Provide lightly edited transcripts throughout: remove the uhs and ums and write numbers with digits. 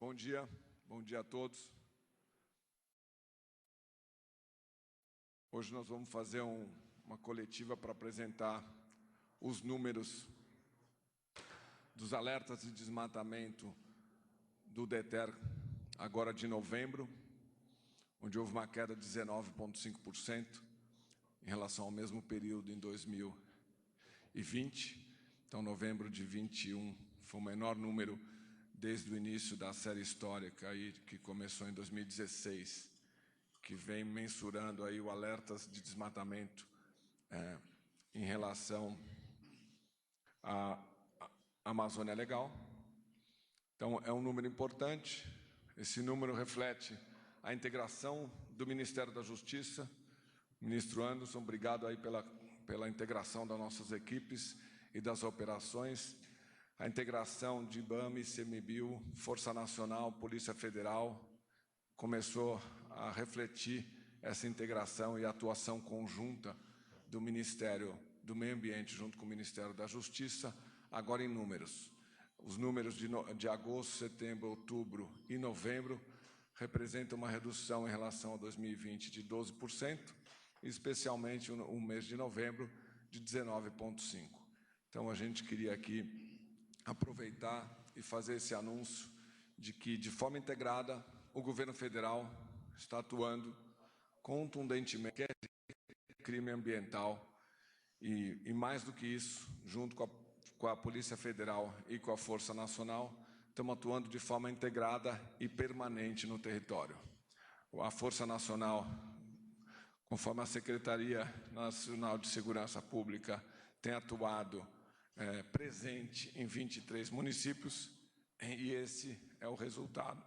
Bom dia a todos. Hoje nós vamos fazer uma coletiva para apresentar os números dos alertas de desmatamento do DETER agora de novembro, onde houve uma queda de 19,5% em relação ao mesmo período em 2020. Então, novembro de 21 foi o menor número desde o início da série histórica aí, que começou em 2016, que vem mensurando aí o alertas de desmatamento em relação à Amazônia Legal. Então, é um número importante. Esse número reflete a integração do Ministério da Justiça. Ministro Anderson, obrigado aí pela integração das nossas equipes e das operações. A integração de IBAMA, ICMBio, Força Nacional, Polícia Federal, começou a refletir essa integração e atuação conjunta do Ministério do Meio Ambiente junto com o Ministério da Justiça, agora em números. Os números de agosto, setembro, outubro e novembro representam uma redução em relação a 2020 de 12%, especialmente o mês de novembro de 19,5%. Então, a gente queria aqui aproveitar e fazer esse anúncio de que, de forma integrada, o governo federal está atuando contundentemente em crime ambiental e mais do que isso, junto com a Polícia Federal e com a Força Nacional, estamos atuando de forma integrada e permanente no território. A Força Nacional, conforme a Secretaria Nacional de Segurança Pública, tem atuado presente em 23 municípios, e esse é o resultado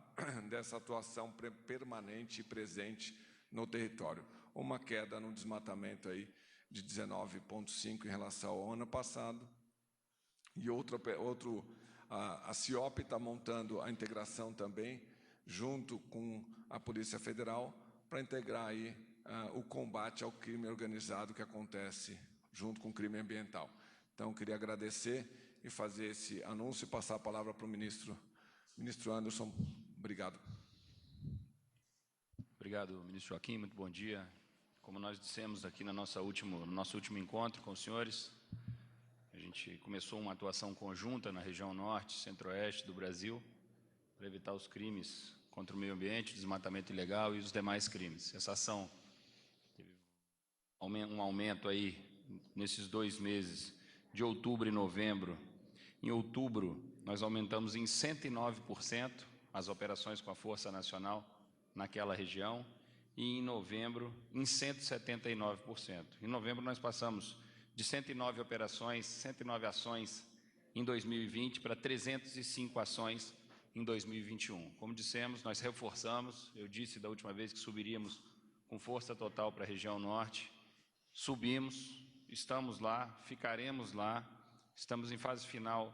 dessa atuação permanente e presente no território. Uma queda no desmatamento aí de 19,5% em relação ao ano passado. E a CIOP está montando a integração também, junto com a Polícia Federal, para integrar aí o combate ao crime organizado que acontece junto com o crime ambiental. Então, queria agradecer e fazer esse anúncio e passar a palavra para o ministro Anderson. Obrigado. Obrigado, ministro Joaquim. Muito bom dia. Como nós dissemos aqui no nosso último encontro com os senhores, a gente começou uma atuação conjunta na região norte, centro-oeste do Brasil, para evitar os crimes contra o meio ambiente, desmatamento ilegal e os demais crimes. Essa ação teve um aumento aí nesses 2 meses, de outubro e novembro. Em outubro, nós aumentamos em 109% as operações com a Força Nacional naquela região e em novembro em 179%. Em novembro nós passamos de 109 operações, 109 ações em 2020 para 305 ações em 2021. Como dissemos, nós reforçamos, eu disse da última vez que subiríamos com força total para a região norte, subimos, estamos lá, ficaremos lá, estamos em fase final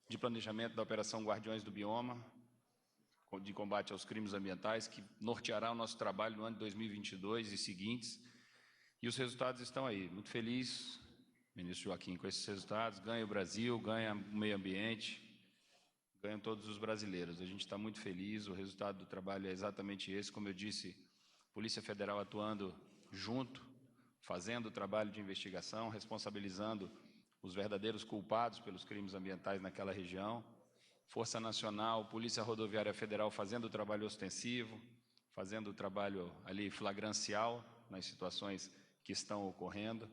de planejamento da Operação Guardiões do Bioma, de combate aos crimes ambientais, que norteará o nosso trabalho no ano de 2022 e seguintes, e os resultados estão aí. Muito feliz, ministro Joaquim, com esses resultados. Ganha o Brasil, ganha o meio ambiente, ganham todos os brasileiros. A gente está muito feliz, o resultado do trabalho é exatamente esse. Como eu disse, Polícia Federal atuando junto, fazendo o trabalho de investigação, responsabilizando os verdadeiros culpados pelos crimes ambientais naquela região, Força Nacional, Polícia Rodoviária Federal fazendo o trabalho ostensivo, fazendo o trabalho ali flagrancial nas situações que estão ocorrendo.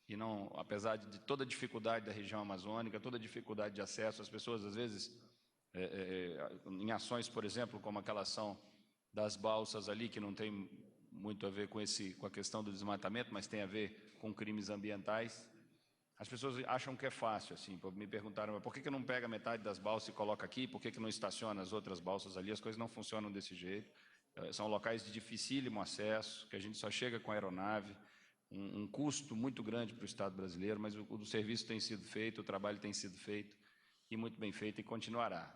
E não, apesar de toda a dificuldade da região amazônica, toda a dificuldade de acesso, as pessoas às vezes, em ações, por exemplo, como aquela ação das balsas ali, que não tem muito a ver com a questão do desmatamento, mas tem a ver com crimes ambientais. As pessoas acham que é fácil, assim, me perguntaram, mas por que não pega metade das balsas e coloca aqui, por que não estaciona as outras balsas ali? As coisas não funcionam desse jeito. São locais de dificílimo acesso, que a gente só chega com aeronave, um custo muito grande para o Estado brasileiro, mas o serviço tem sido feito, o trabalho tem sido feito, e muito bem feito, e continuará.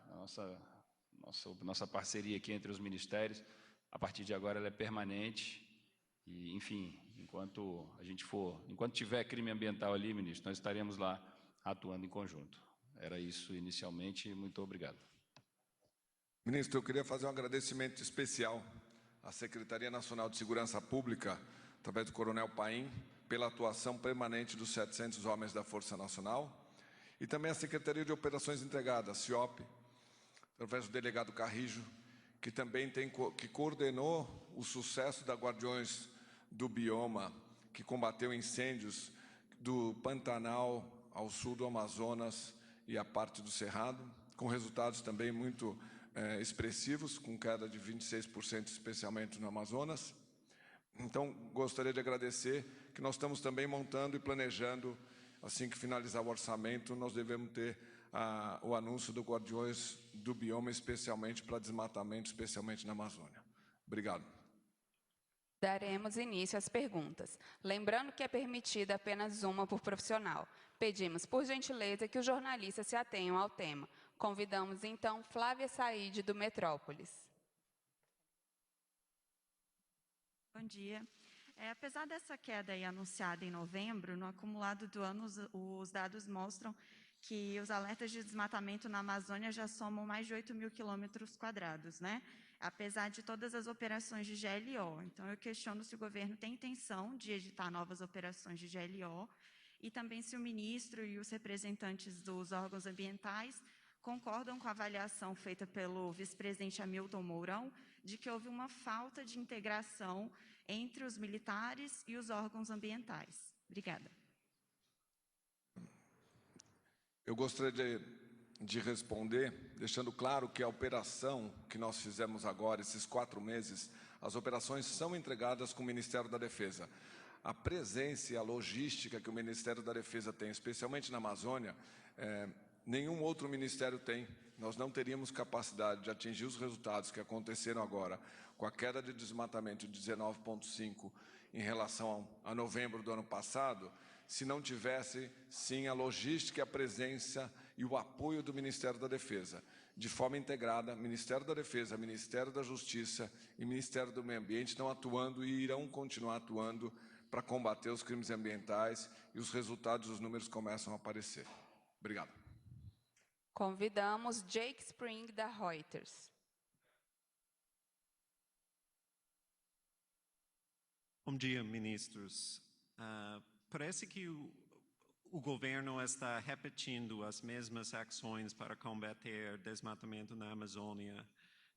Nossa parceria aqui entre os ministérios, a partir de agora, ela é permanente, e, enfim, enquanto tiver crime ambiental ali, ministro, nós estaremos lá atuando em conjunto. Era isso inicialmente, muito obrigado. Ministro, eu queria fazer um agradecimento especial à Secretaria Nacional de Segurança Pública, através do Coronel Paim, pela atuação permanente dos 700 homens da Força Nacional, e também à Secretaria de Operações Integradas, CIOP, através do delegado Carrijo, que também que coordenou o sucesso da Guardiões do Bioma, que combateu incêndios do Pantanal ao sul do Amazonas e a parte do Cerrado, com resultados também muito expressivos, com queda de 26%, especialmente no Amazonas. Então, gostaria de agradecer que nós estamos também montando e planejando, assim que finalizar o orçamento, nós devemos ter o anúncio do Guardiões do Bioma, especialmente para desmatamento, especialmente na Amazônia. Obrigado. Daremos início às perguntas. Lembrando que é permitida apenas uma por profissional. Pedimos, por gentileza, que os jornalistas se atenham ao tema. Convidamos, então, Flávia Saide, do Metrópolis. Bom dia. Apesar dessa queda aí anunciada em novembro, no acumulado do ano, os dados mostram que os alertas de desmatamento na Amazônia já somam mais de 8 mil quilômetros quadrados, né? Apesar de todas as operações de GLO. Então, eu questiono se o governo tem intenção de editar novas operações de GLO e também se o ministro e os representantes dos órgãos ambientais concordam com a avaliação feita pelo vice-presidente Hamilton Mourão de que houve uma falta de integração entre os militares e os órgãos ambientais. Obrigada. Eu gostaria de responder, deixando claro que a operação que nós fizemos agora, esses 4 meses, as operações são entregadas com o Ministério da Defesa. A presença e a logística que o Ministério da Defesa tem, especialmente na Amazônia, nenhum outro ministério tem. Nós não teríamos capacidade de atingir os resultados que aconteceram agora, com a queda de desmatamento de 19,5% em relação a novembro do ano passado, se não tivesse, sim, a logística, a presença e o apoio do Ministério da Defesa. De forma integrada, Ministério da Defesa, Ministério da Justiça e Ministério do Meio Ambiente estão atuando e irão continuar atuando para combater os crimes ambientais e os resultados, os números começam a aparecer. Obrigado. Convidamos Jake Spring, da Reuters. Bom dia, ministros. Parece que o governo está repetindo as mesmas ações para combater desmatamento na Amazônia.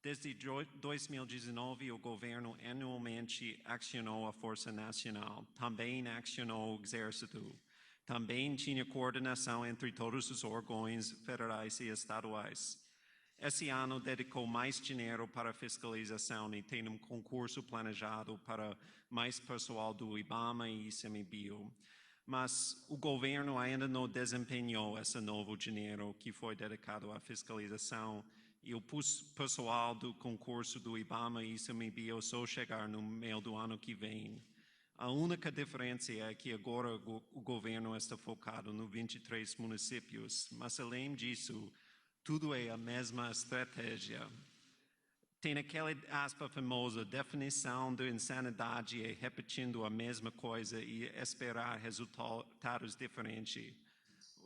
Desde 2019, o governo anualmente acionou a Força Nacional, também acionou o Exército, também tinha coordenação entre todos os órgãos federais e estaduais. Esse ano dedicou mais dinheiro para fiscalização e tem um concurso planejado para mais pessoal do IBAMA e ICMBio. Mas o governo ainda não desempenhou esse novo dinheiro que foi dedicado à fiscalização e o pessoal do concurso do IBAMA e ICMBio só chegar no meio do ano que vem. A única diferença é que agora o governo está focado nos 23 municípios, mas além disso, tudo é a mesma estratégia. Tem aquela aspa famosa, definição de insanidade é repetindo a mesma coisa e esperar resultados diferentes.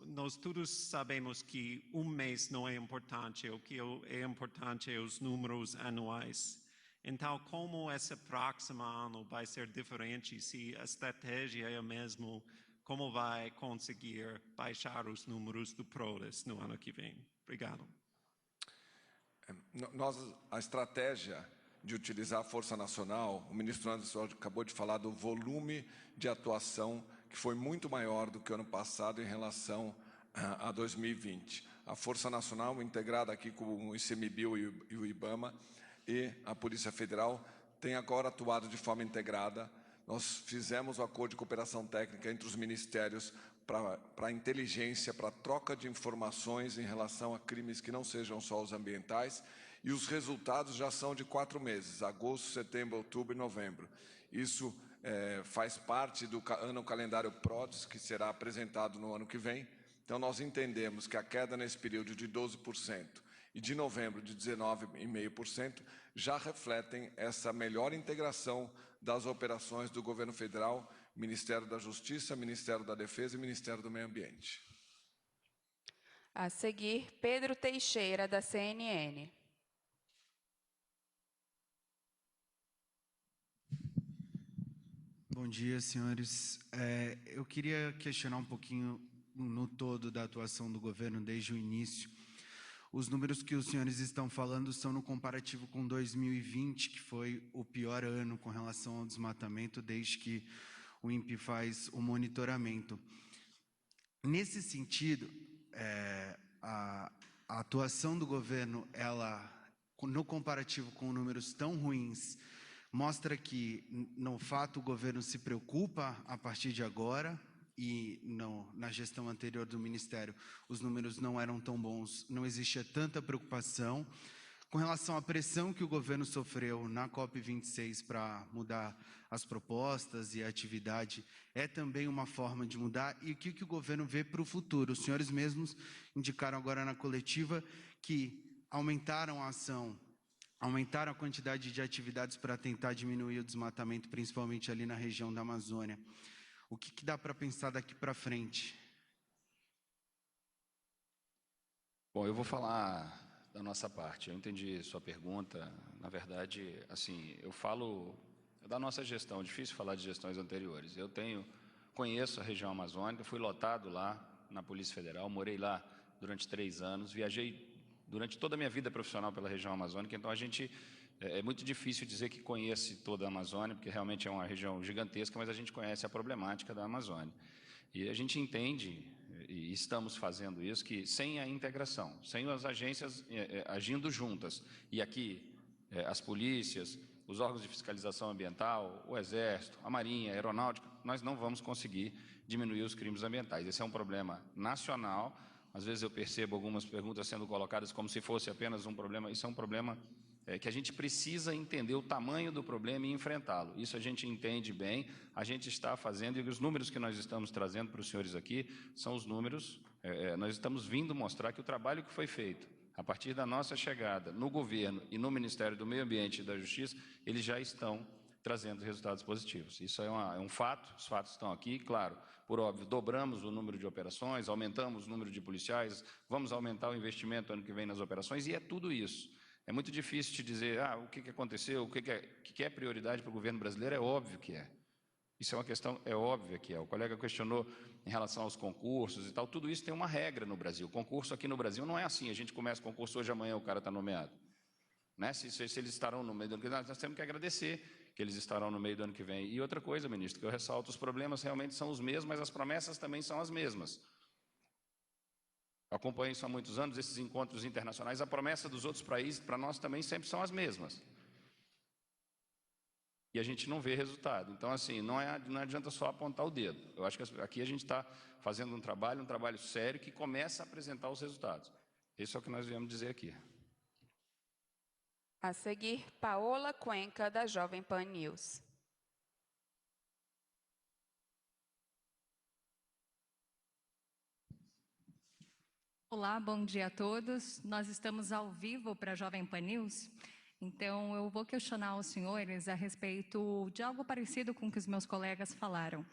Nós todos sabemos que um mês não é importante, o que é importante é os números anuais. Então, como esse próximo ano vai ser diferente, se a estratégia é a mesma, como vai conseguir baixar os números do PRODES no ano que vem? Obrigado. A estratégia de utilizar a Força Nacional, o ministro Anderson acabou de falar do volume de atuação que foi muito maior do que o ano passado em relação a 2020. A Força Nacional, integrada aqui com o ICMBio e o IBAMA e a Polícia Federal, tem agora atuado de forma integrada. Nós fizemos o acordo de cooperação técnica entre os ministérios para a inteligência, para a troca de informações em relação a crimes que não sejam só os ambientais, e os resultados já são de 4 meses, agosto, setembro, outubro e novembro. Isso faz parte do ano calendário PRODES, que será apresentado no ano que vem. Então, nós entendemos que a queda nesse período de 12% e de novembro de 19,5% já refletem essa melhor integração das operações do governo federal, Ministério da Justiça, Ministério da Defesa e Ministério do Meio Ambiente. A seguir, Pedro Teixeira, da CNN. Bom dia, senhores. Eu queria questionar um pouquinho no todo da atuação do governo desde o início. Os números que os senhores estão falando são no comparativo com 2020, que foi o pior ano com relação ao desmatamento desde que o INPE faz o monitoramento. Nesse sentido, a atuação do governo, no comparativo com números tão ruins, mostra que, no fato, o governo se preocupa a partir de agora e na gestão anterior do Ministério os números não eram tão bons, não existia tanta preocupação. Com relação à pressão que o governo sofreu na COP26 para mudar as propostas e a atividade, é também uma forma de mudar. E o que o governo vê para o futuro? Os senhores mesmos indicaram agora na coletiva que aumentaram a ação, aumentaram a quantidade de atividades para tentar diminuir o desmatamento, principalmente ali na região da Amazônia. O que dá para pensar daqui para frente? Bom, eu vou falar da nossa parte. Eu entendi sua pergunta. Na verdade, assim, eu falo da nossa gestão. É difícil falar de gestões anteriores. Conheço a região amazônica, fui lotado lá na Polícia Federal, morei lá durante 3 anos, viajei durante toda a minha vida profissional pela região amazônica, então é muito difícil dizer que conhece toda a Amazônia, porque realmente é uma região gigantesca, mas a gente conhece a problemática da Amazônia. E a gente entende, e estamos fazendo isso, que sem a integração, sem as agências agindo juntas, e aqui as polícias, os órgãos de fiscalização ambiental, o Exército, a Marinha, a Aeronáutica, nós não vamos conseguir diminuir os crimes ambientais. Esse é um problema nacional. Às vezes eu percebo algumas perguntas sendo colocadas como se fosse apenas um problema. Isso é um problema que a gente precisa entender o tamanho do problema e enfrentá-lo. Isso a gente entende bem, a gente está fazendo, e os números que nós estamos trazendo para os senhores aqui são os números, nós estamos vindo mostrar que o trabalho que foi feito a partir da nossa chegada no governo e no Ministério do Meio Ambiente e da Justiça, eles já estão trazendo resultados positivos. Isso é um fato, os fatos estão aqui, claro, por óbvio, dobramos o número de operações, aumentamos o número de policiais, vamos aumentar o investimento ano que vem nas operações, e é tudo isso. É muito difícil te dizer o que aconteceu, o que é prioridade para o governo brasileiro, é óbvio que é. Isso é uma questão, é óbvia que é. O colega questionou em relação aos concursos e tal, tudo isso tem uma regra no Brasil. O concurso aqui no Brasil não é assim, a gente começa o concurso hoje, amanhã o cara está nomeado. Né? Se eles estarão no meio do ano que vem, nós temos que agradecer que eles estarão no meio do ano que vem. E outra coisa, ministro, que eu ressalto, os problemas realmente são os mesmos, mas as promessas também são as mesmas. Acompanho isso há muitos anos, esses encontros internacionais, a promessa dos outros países, para nós também sempre são as mesmas. E a gente não vê resultado. Então, assim, não adianta só apontar o dedo. Eu acho que aqui a gente está fazendo um trabalho sério que começa a apresentar os resultados. Isso é o que nós viemos dizer aqui. A seguir, Paola Cuenca, da Jovem Pan News. Olá, bom dia a todos. Nós estamos ao vivo para a Jovem Pan News, então eu vou questionar os senhores a respeito de algo parecido com o que os meus colegas falaram.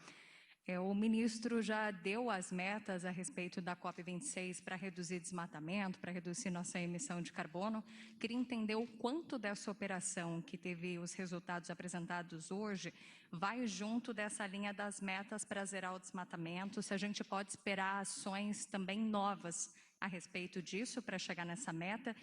O ministro já deu as metas a respeito da COP26 para reduzir desmatamento, para reduzir nossa emissão de carbono. Queria entender o quanto dessa operação que teve os resultados apresentados hoje vai junto dessa linha das metas para zerar o desmatamento, se a gente pode esperar ações também novas a respeito disso para chegar nessa meta.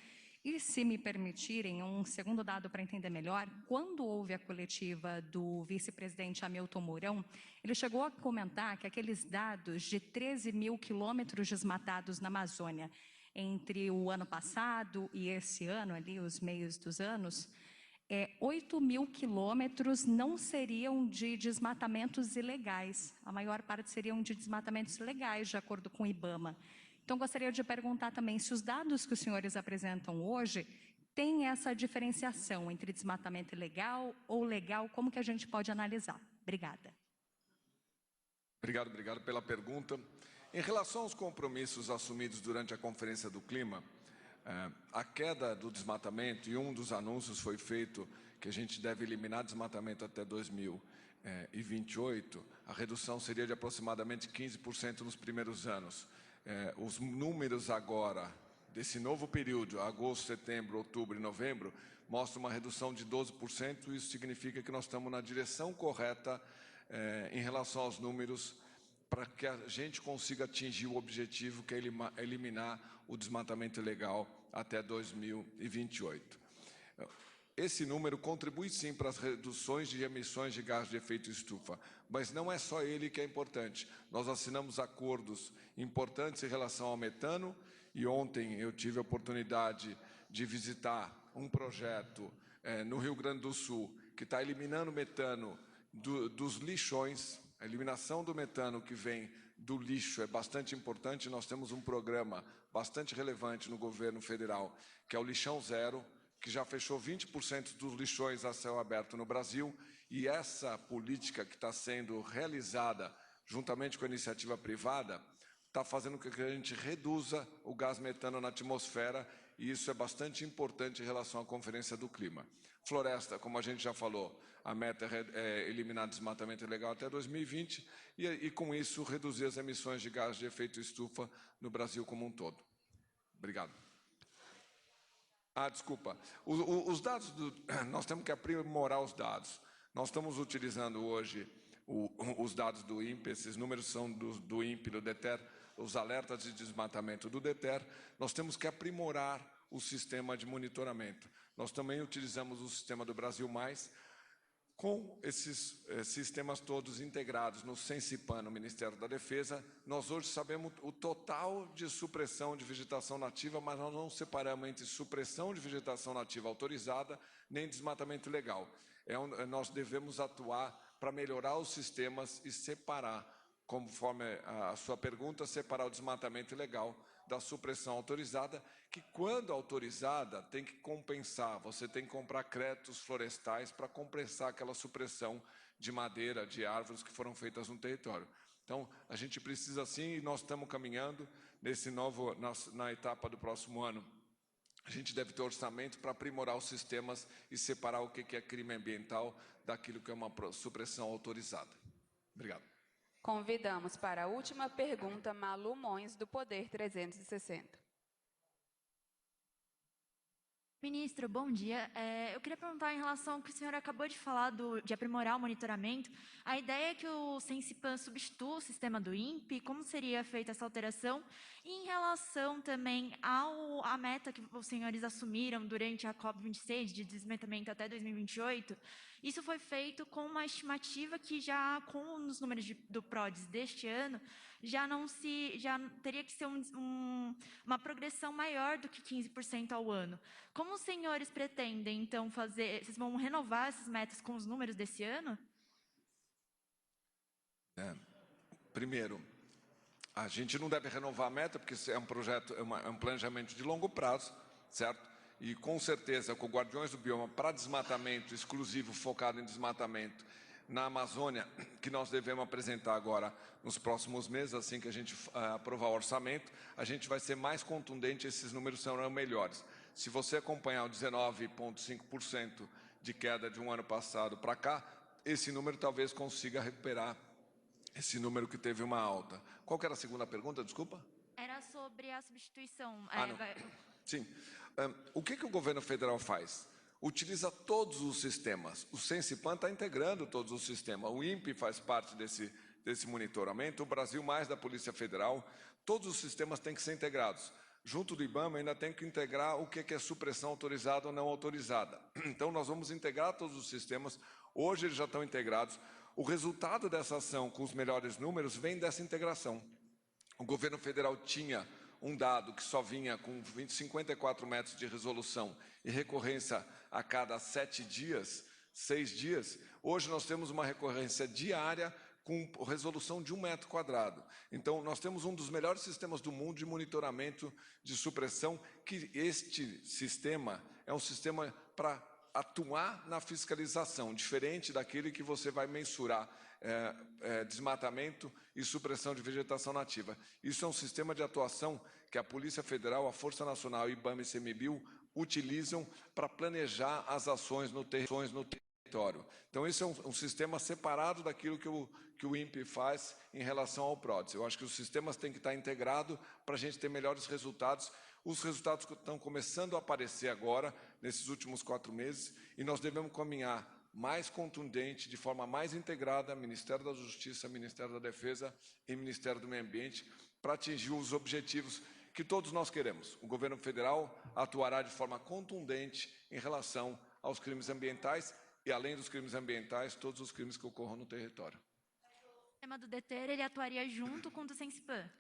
E, se me permitirem, um segundo dado para entender melhor, quando houve a coletiva do vice-presidente Hamilton Mourão, ele chegou a comentar que aqueles dados de 13 mil quilômetros desmatados na Amazônia entre o ano passado e esse ano, ali, os meios dos anos, 8 mil quilômetros não seriam de desmatamentos ilegais. A maior parte seriam de desmatamentos legais, de acordo com o IBAMA. Então, gostaria de perguntar também se os dados que os senhores apresentam hoje têm essa diferenciação entre desmatamento ilegal ou legal, como que a gente pode analisar? Obrigada. Obrigado pela pergunta. Em relação aos compromissos assumidos durante a Conferência do Clima, a queda do desmatamento, e um dos anúncios foi feito que a gente deve eliminar desmatamento até 2028, a redução seria de aproximadamente 15% nos primeiros anos. Os números agora, desse novo período, agosto, setembro, outubro e novembro, mostram uma redução de 12%, isso significa que nós estamos na direção correta em relação aos números, para que a gente consiga atingir o objetivo, que é eliminar o desmatamento ilegal até 2028. Esse número contribui, sim, para as reduções de emissões de gás de efeito estufa, mas não é só ele que é importante. Nós assinamos acordos importantes em relação ao metano, e ontem eu tive a oportunidade de visitar um projeto no Rio Grande do Sul, que está eliminando o metano dos lixões. A eliminação do metano que vem do lixo é bastante importante. Nós temos um programa bastante relevante no governo federal, que é o Lixão Zero, que já fechou 20% dos lixões a céu aberto no Brasil, e essa política que está sendo realizada juntamente com a iniciativa privada está fazendo com que a gente reduza o gás metano na atmosfera, e isso é bastante importante em relação à Conferência do Clima. Floresta, como a gente já falou, a meta é eliminar desmatamento ilegal até 2020 e com isso, reduzir as emissões de gás de efeito estufa no Brasil como um todo. Obrigado. Desculpa. Os dados, nós temos que aprimorar os dados. Nós estamos utilizando hoje os dados do INPE, esses números são do INPE, do DETER, os alertas de desmatamento do DETER. Nós temos que aprimorar o sistema de monitoramento. Nós também utilizamos o sistema do Brasil Mais, com esses sistemas todos integrados no Sensipan, no Ministério da Defesa. Nós hoje sabemos o total de supressão de vegetação nativa, mas nós não separamos entre supressão de vegetação nativa autorizada nem desmatamento ilegal. Nós devemos atuar para melhorar os sistemas e separar, conforme a sua pergunta, separar o desmatamento ilegal da supressão autorizada, que, quando autorizada, tem que compensar. Você tem que comprar créditos florestais para compensar aquela supressão de madeira, de árvores que foram feitas no território. Então, a gente precisa, sim, e nós estamos caminhando na etapa do próximo ano. A gente deve ter orçamento para aprimorar os sistemas e separar o que é crime ambiental daquilo que é uma supressão autorizada. Obrigado. Convidamos para a última pergunta Malu Mões, do Poder 360. Ministro, bom dia. Eu queria perguntar em relação ao que o senhor acabou de falar de aprimorar o monitoramento. A ideia é que o Sensipan substitua o sistema do INPE. Como seria feita essa alteração? E em relação também à meta que os senhores assumiram durante a COP26 de desmatamento até 2028, isso foi feito com uma estimativa que já, com os números do PRODES deste ano, já teria que ser uma progressão maior do que 15% ao ano. Como os senhores pretendem, então, fazer? Vocês vão renovar essas metas com os números desse ano? Primeiro, a gente não deve renovar a meta, porque é um projeto, é um planejamento de longo prazo, certo? E, com certeza, com o Guardiões do Bioma para desmatamento exclusivo, focado em desmatamento na Amazônia, que nós devemos apresentar agora nos próximos meses, assim que a gente aprovar o orçamento, a gente vai ser mais contundente, esses números serão melhores. Se você acompanhar o 19,5% de queda de um ano passado para cá, esse número talvez consiga recuperar esse número que teve uma alta. Qual que era a segunda pergunta, desculpa? Era sobre a substituição. Sim. O que o governo federal faz? Utiliza todos os sistemas. O Sensipan está integrando todos os sistemas. O INPE faz parte desse monitoramento, o Brasil Mais da Polícia Federal. Todos os sistemas têm que ser integrados. Junto do IBAMA, ainda tem que integrar o que é supressão autorizada ou não autorizada. Então, nós vamos integrar todos os sistemas. Hoje, eles já estão integrados. O resultado dessa ação, com os melhores números, vem dessa integração. O governo federal tinha um dado que só vinha com 54 metros de resolução e recorrência a cada 6 dias. Hoje nós temos uma recorrência diária com resolução de 1 metro quadrado. Então, nós temos um dos melhores sistemas do mundo de monitoramento de supressão, que este sistema é um sistema para atuar na fiscalização, diferente daquele que você vai mensurar desmatamento e supressão de vegetação nativa. Isso é um sistema de atuação que a Polícia Federal, a Força Nacional, IBAMA e CMBio utilizam para planejar as ações no território. Então, esse é um sistema separado daquilo que o INPE faz em relação ao PRODES. Eu acho que os sistemas têm que estar integrados para a gente ter melhores resultados. Os resultados estão começando a aparecer agora, nesses últimos 4 meses, e nós devemos caminhar mais contundente, de forma mais integrada, Ministério da Justiça, Ministério da Defesa e Ministério do Meio Ambiente, para atingir os objetivos que todos nós queremos. O governo federal atuará de forma contundente em relação aos crimes ambientais e, além dos crimes ambientais, todos os crimes que ocorram no território. O sistema do DETER, ele atuaria junto com o do Sensipan?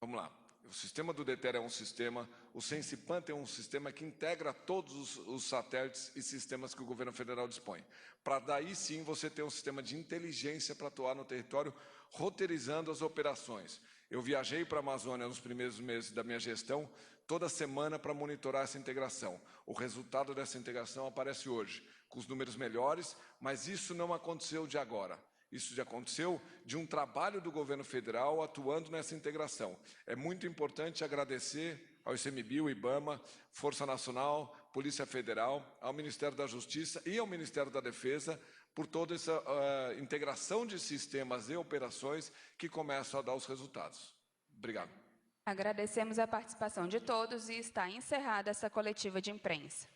Vamos lá. O sistema do DETER é um sistema, o Sensipan é um sistema que integra todos os satélites e sistemas que o governo federal dispõe. Para daí sim você ter um sistema de inteligência para atuar no território, roteirizando as operações. Eu viajei para a Amazônia nos primeiros meses da minha gestão, toda semana para monitorar essa integração. O resultado dessa integração aparece hoje, com os números melhores, mas isso não aconteceu de agora. Isso já aconteceu de um trabalho do governo federal atuando nessa integração. É muito importante agradecer ao ICMBio, IBAMA, Força Nacional, Polícia Federal, ao Ministério da Justiça e ao Ministério da Defesa por toda essa integração de sistemas e operações que começam a dar os resultados. Obrigado. Agradecemos a participação de todos e está encerrada essa coletiva de imprensa.